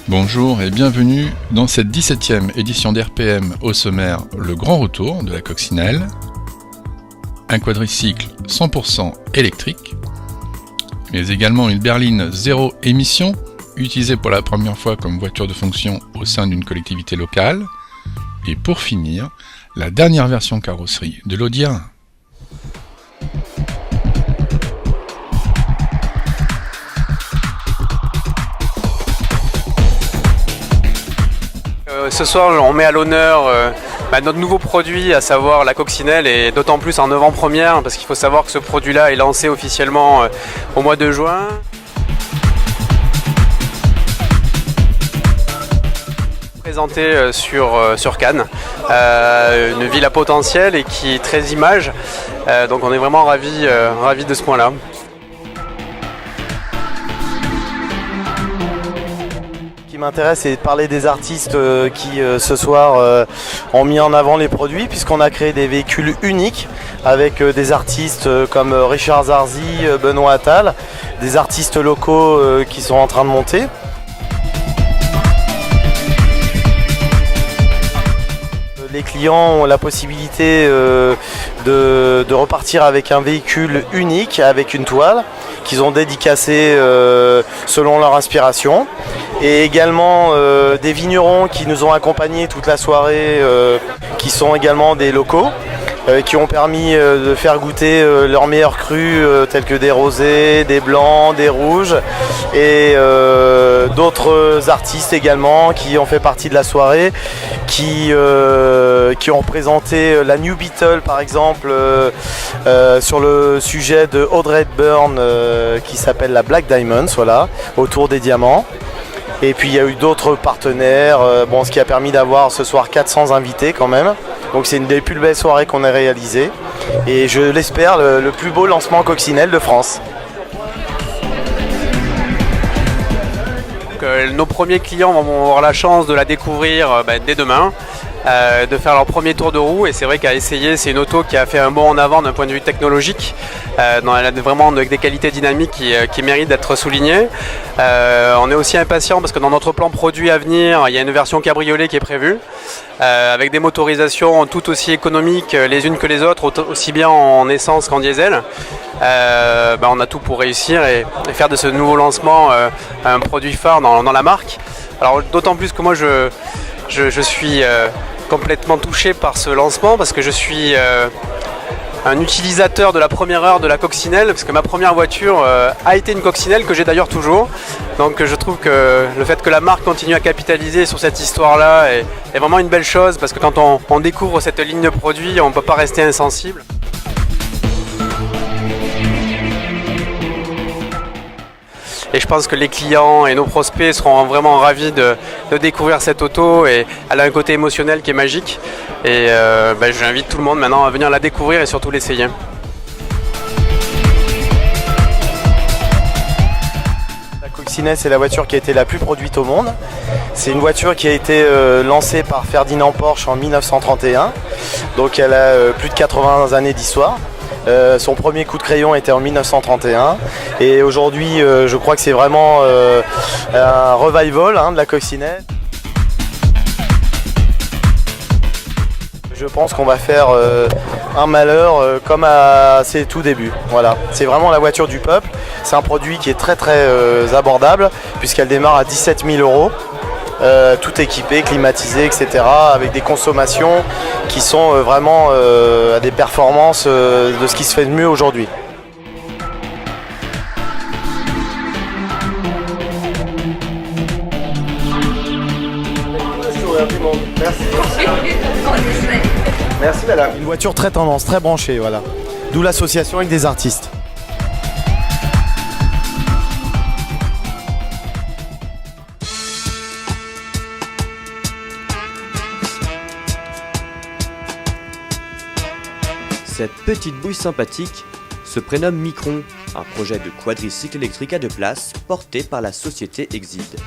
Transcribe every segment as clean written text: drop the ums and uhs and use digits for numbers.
Bonjour et bienvenue dans cette 17e édition d'RPM. Au sommaire, le grand retour de la coccinelle, un quadricycle 100% électrique, mais également une berline zéro émission, utilisée pour la première fois comme voiture de fonction au sein d'une collectivité locale, et pour finir, la dernière version carrosserie de l'Audi A1. Ce soir, on met à l'honneur notre nouveau produit, à savoir la coccinelle, et d'autant plus en avant-première, parce qu'il faut savoir que ce produit-là est lancé officiellement au mois de juin. Présenté sur Cannes, une ville à potentiel et qui est très image, donc on est vraiment ravis de ce point-là. Ce qui m'intéresse, c'est de parler des artistes qui ce soir ont mis en avant les produits, puisqu'on a créé des véhicules uniques avec des artistes comme Richard Zarzi, Benoît Attal, des artistes locaux qui sont en train de monter. Les clients ont la possibilité de repartir avec un véhicule unique, avec une toile qu'ils ont dédicacée selon leur inspiration. Et également des vignerons qui nous ont accompagnés toute la soirée, qui sont également des locaux, qui ont permis de faire goûter leurs meilleurs crus, tels que des rosés, des blancs, des rouges, et d'autres artistes également qui ont fait partie de la soirée, qui ont présenté la New Beetle par exemple, sur le sujet de Audrey Hepburn, qui s'appelle la Black Diamonds, voilà, autour des diamants. Et puis il y a eu d'autres partenaires, ce qui a permis d'avoir ce soir 400 invités quand même. Donc c'est une des plus belles soirées qu'on ait réalisées. Et je l'espère, le plus beau lancement coccinelle de France. Nos premiers clients vont avoir la chance de la découvrir dès demain, de faire leur premier tour de roue, et c'est vrai qu'à essayer, c'est une auto qui a fait un bond en avant d'un point de vue technologique, elle a vraiment avec des qualités dynamiques qui méritent d'être soulignées. On est aussi impatient parce que dans notre plan produit à venir, il y a une version cabriolet qui est prévue, avec des motorisations tout aussi économiques les unes que les autres, aussi bien en essence qu'en diesel. On a tout pour réussir et faire de ce nouveau lancement un produit phare dans la marque. Alors d'autant plus que moi je suis complètement touché par ce lancement, parce que je suis un utilisateur de la première heure de la coccinelle, parce que ma première voiture a été une coccinelle, que j'ai d'ailleurs toujours. Donc je trouve que le fait que la marque continue à capitaliser sur cette histoire-là est vraiment une belle chose, parce que quand on découvre cette ligne de produits, on ne peut pas rester insensible. Et je pense que les clients et nos prospects seront vraiment ravis de découvrir cette auto, et elle a un côté émotionnel qui est magique. Et j'invite tout le monde maintenant à venir la découvrir et surtout l'essayer. La coccinelle, c'est la voiture qui a été la plus produite au monde. C'est une voiture qui a été lancée par Ferdinand Porsche en 1931. Donc elle a plus de 80 années d'histoire. Son premier coup de crayon était en 1931, et aujourd'hui je crois que c'est vraiment un revival de la coccinelle. Je pense qu'on va faire un malheur comme à ses tout débuts. Voilà. C'est vraiment la voiture du peuple. C'est un produit qui est très abordable, puisqu'elle démarre à 17 000 €. Tout équipé, climatisé, etc., avec des consommations qui sont vraiment à des performances de ce qui se fait de mieux aujourd'hui. Merci madame. Une voiture très tendance, très branchée, voilà. D'où l'association avec des artistes. Cette petite bouille sympathique se prénomme Micron, un projet de quadricycle électrique à 2 places porté par la société Exide.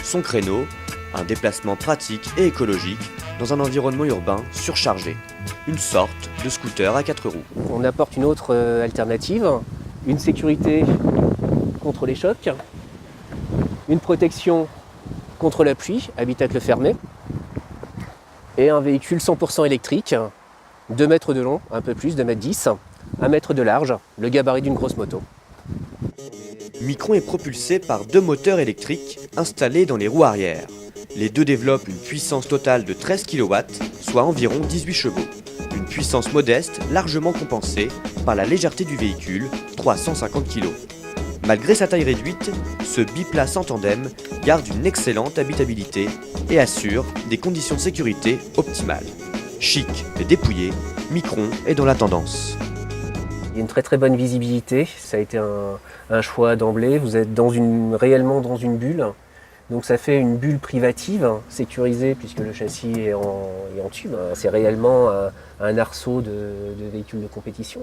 Son créneau, un déplacement pratique et écologique dans un environnement urbain surchargé. Une sorte de scooter à 4 roues. On apporte une autre alternative, une sécurité contre les chocs, une protection contre la pluie, habitacle fermé. Et un véhicule 100% électrique, 2 mètres de long, un peu plus, 2 mètres 10, 1 mètre de large, le gabarit d'une grosse moto. Micron est propulsé par 2 moteurs électriques installés dans les roues arrière. Les deux développent une puissance totale de 13 kW, soit environ 18 chevaux. Une puissance modeste, largement compensée par la légèreté du véhicule, 350 kg. Malgré sa taille réduite, ce biplace en tandem garde une excellente habitabilité et assure des conditions de sécurité optimales. Chic et dépouillé, Micron est dans la tendance. Il y a une très très bonne visibilité, ça a été un choix d'emblée. Vous êtes réellement dans une bulle, donc ça fait une bulle privative, sécurisée puisque le châssis est en tube. C'est réellement un arceau de véhicule de compétition.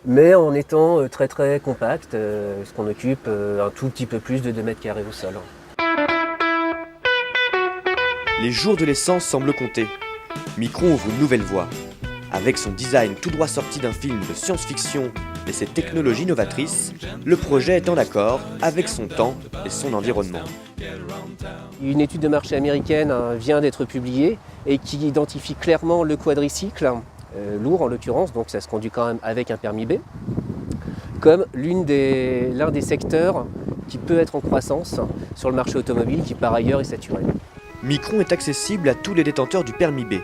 Mais en étant très très compact, parce qu'on occupe un tout petit peu plus de 2 mètres carrés au sol. Les jours de l'essence semblent compter. Micron ouvre une nouvelle voie. Avec son design tout droit sorti d'un film de science-fiction et ses technologies novatrices, le projet est en accord avec son temps et son environnement. Une étude de marché américaine vient d'être publiée et qui identifie clairement le quadricycle, lourd en l'occurrence, donc ça se conduit quand même avec un permis B, comme l'un des secteurs qui peut être en croissance sur le marché automobile qui par ailleurs est saturé. Micron est accessible à tous les détenteurs du permis B.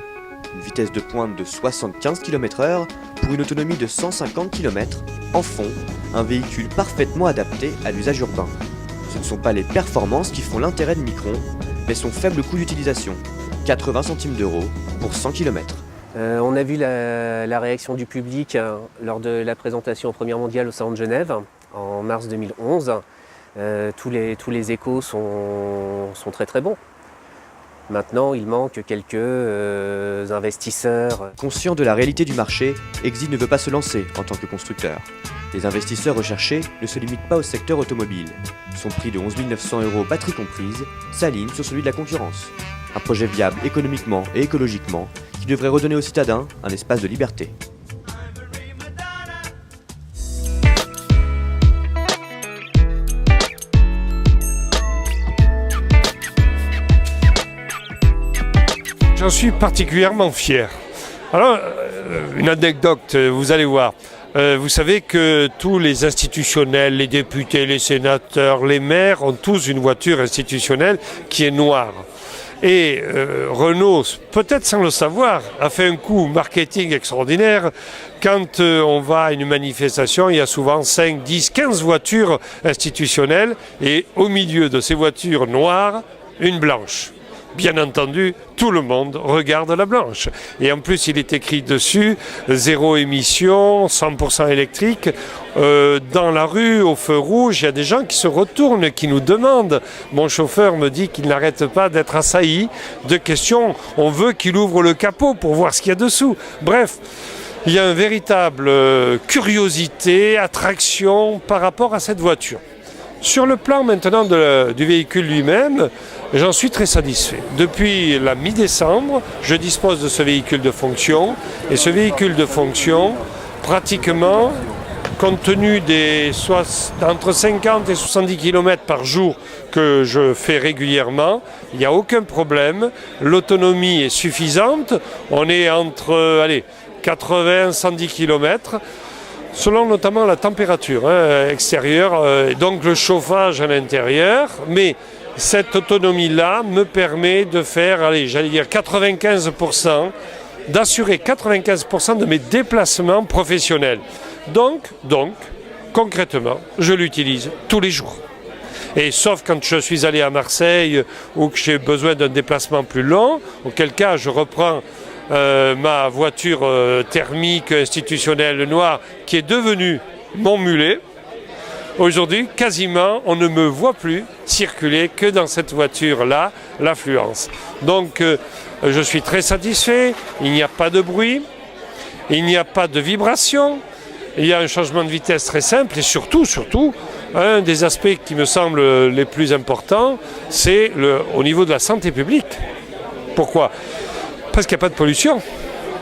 Une vitesse de pointe de 75 km/h pour une autonomie de 150 km, en fond, un véhicule parfaitement adapté à l'usage urbain. Ce ne sont pas les performances qui font l'intérêt de Micron, mais son faible coût d'utilisation, 80 centimes d'euros pour 100 km. On a vu la réaction du public lors de la présentation aux Premières Mondiales au Salon de Genève en mars 2011. Tous les échos sont très très bons. Maintenant, il manque quelques investisseurs. Conscient de la réalité du marché, Exide ne veut pas se lancer en tant que constructeur. Les investisseurs recherchés ne se limitent pas au secteur automobile. Son prix de 11 900 €, batterie comprise, s'aligne sur celui de la concurrence. Un projet viable économiquement et écologiquement qui devrait redonner aux citadins un espace de liberté. J'en suis particulièrement fier. Alors, une anecdote, vous allez voir. Vous savez que tous les institutionnels, les députés, les sénateurs, les maires ont tous une voiture institutionnelle qui est noire. Et Renault, peut-être sans le savoir, a fait un coup marketing extraordinaire. Quand on va à une manifestation, il y a souvent 5, 10, 15 voitures institutionnelles et au milieu de ces voitures noires, une blanche. Bien entendu, tout le monde regarde la blanche. Et en plus, il est écrit dessus, 0 émission, 100% électrique. Dans la rue, au feu rouge, il y a des gens qui se retournent, qui nous demandent. Mon chauffeur me dit qu'il n'arrête pas d'être assailli de questions. On veut qu'il ouvre le capot pour voir ce qu'il y a dessous. Bref, il y a une véritable curiosité, attraction par rapport à cette voiture. Sur le plan maintenant du véhicule lui-même, j'en suis très satisfait. Depuis la mi-décembre, je dispose de ce véhicule de fonction. Et ce véhicule de fonction, pratiquement, compte tenu entre 50 et 70 km par jour que je fais régulièrement, il n'y a aucun problème. L'autonomie est suffisante. On est entre 80 et 110 km. Selon notamment la température extérieure, et donc le chauffage à l'intérieur, mais cette autonomie-là me permet de faire, 95%, d'assurer 95% de mes déplacements professionnels. Donc, concrètement, je l'utilise tous les jours. Et sauf quand je suis allé à Marseille ou que j'ai besoin d'un déplacement plus long, auquel cas je reprends ma voiture thermique institutionnelle noire qui est devenue mon mulet. Aujourd'hui, quasiment, on ne me voit plus circuler que dans cette voiture-là, l'affluence. Donc, je suis très satisfait. Il n'y a pas de bruit, il n'y a pas de vibration. Il y a un changement de vitesse très simple et surtout, un des aspects qui me semble les plus importants, c'est au niveau de la santé publique. Pourquoi ? Parce qu'il n'y a pas de pollution.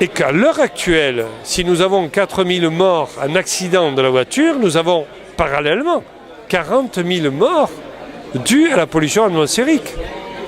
Et qu'à l'heure actuelle, si nous avons 4000 morts en accident de la voiture, nous avons parallèlement 40 000 morts dues à la pollution atmosphérique.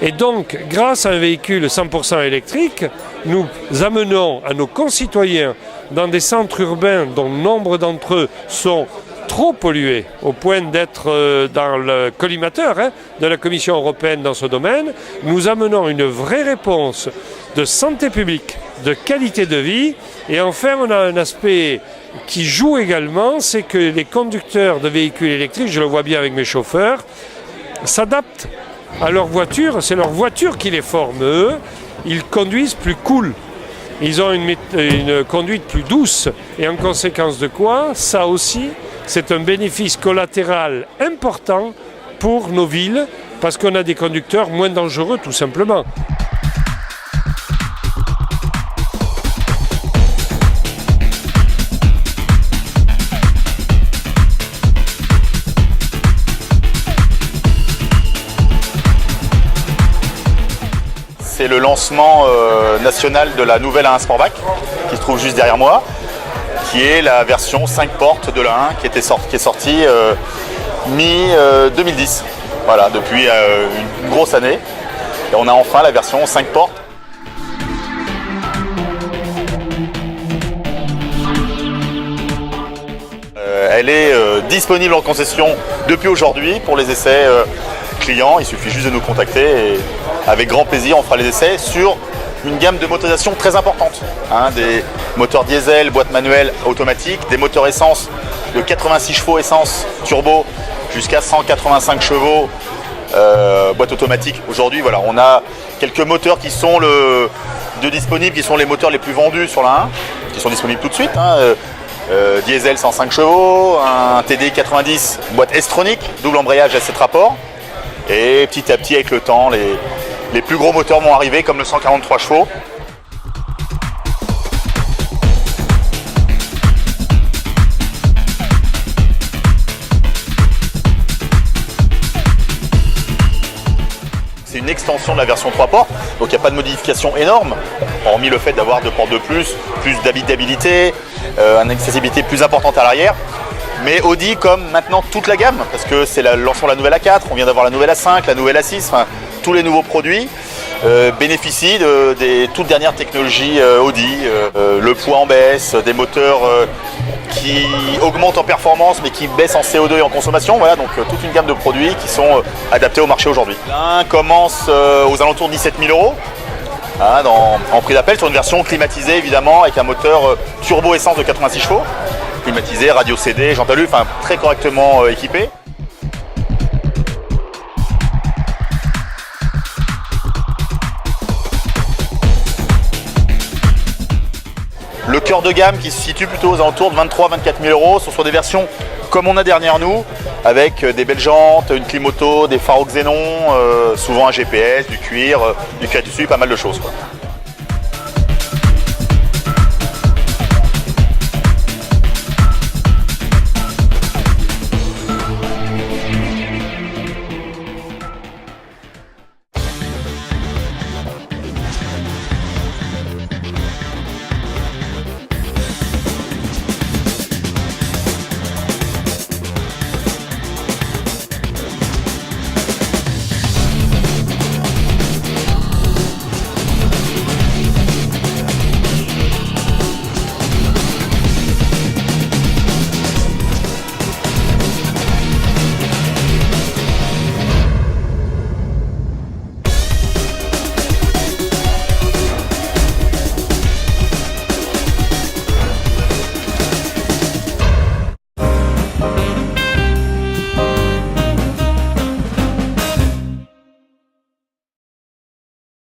Et donc, grâce à un véhicule 100% électrique, nous amenons à nos concitoyens dans des centres urbains dont nombre d'entre eux sont trop pollués, au point d'être dans le collimateur de la Commission européenne dans ce domaine, nous amenons une vraie réponse de santé publique, de qualité de vie. Et enfin, on a un aspect qui joue également, c'est que les conducteurs de véhicules électriques, je le vois bien avec mes chauffeurs, s'adaptent à leur voiture. C'est leur voiture qui les forme, eux. Ils conduisent plus cool. Ils ont une conduite plus douce. Et en conséquence de quoi, ça aussi, c'est un bénéfice collatéral important pour nos villes, parce qu'on a des conducteurs moins dangereux, tout simplement. C'est le lancement national de la nouvelle A1 Sportback, qui se trouve juste derrière moi, qui est la version 5 portes de la 1 qui est sortie mi-2010. Voilà, depuis une grosse année. Et on a enfin la version 5 portes. Elle est disponible en concession depuis aujourd'hui pour les essais clients. Il suffit juste de nous contacter et avec grand plaisir on fera les essais sur une gamme de motorisation très importante. Des moteurs diesel, boîte manuelle, automatique, des moteurs essence de 86 chevaux essence turbo jusqu'à 185 chevaux boîte automatique. Aujourd'hui, voilà, on a quelques moteurs qui sont disponibles, qui sont les moteurs les plus vendus sur la 1, qui sont disponibles tout de suite. Diesel 105 chevaux, un TDI 90, boîte S-tronique, double embrayage à 7 rapports. Et petit à petit, avec le temps, les plus gros moteurs vont arriver, comme le 143 chevaux. C'est une extension de la version 3 portes, donc il n'y a pas de modification énorme, hormis le fait d'avoir 2 portes de plus d'habitabilité, une accessibilité plus importante à l'arrière. Mais Audi, comme maintenant toute la gamme, parce que c'est le lancement de la nouvelle A4, on vient d'avoir la nouvelle A5, la nouvelle A6, enfin tous les nouveaux produits bénéficient des toutes dernières technologies Audi, le poids en baisse, des moteurs qui augmentent en performance mais qui baissent en CO2 et en consommation. Voilà, donc toute une gamme de produits qui sont adaptés au marché aujourd'hui. L'un commence aux alentours de 17 000 € en prix d'appel sur une version climatisée évidemment avec un moteur turbo essence de 86 chevaux. Climatisé, radio CD, jante alu, enfin très correctement équipé. Le cœur de gamme qui se situe plutôt aux alentours de 23 000 à 24 000 €, sont sur des versions comme on a derrière nous, avec des belles jantes, une clim auto, des phares au xénon, souvent un GPS, du cuir dessus, pas mal de choses, quoi.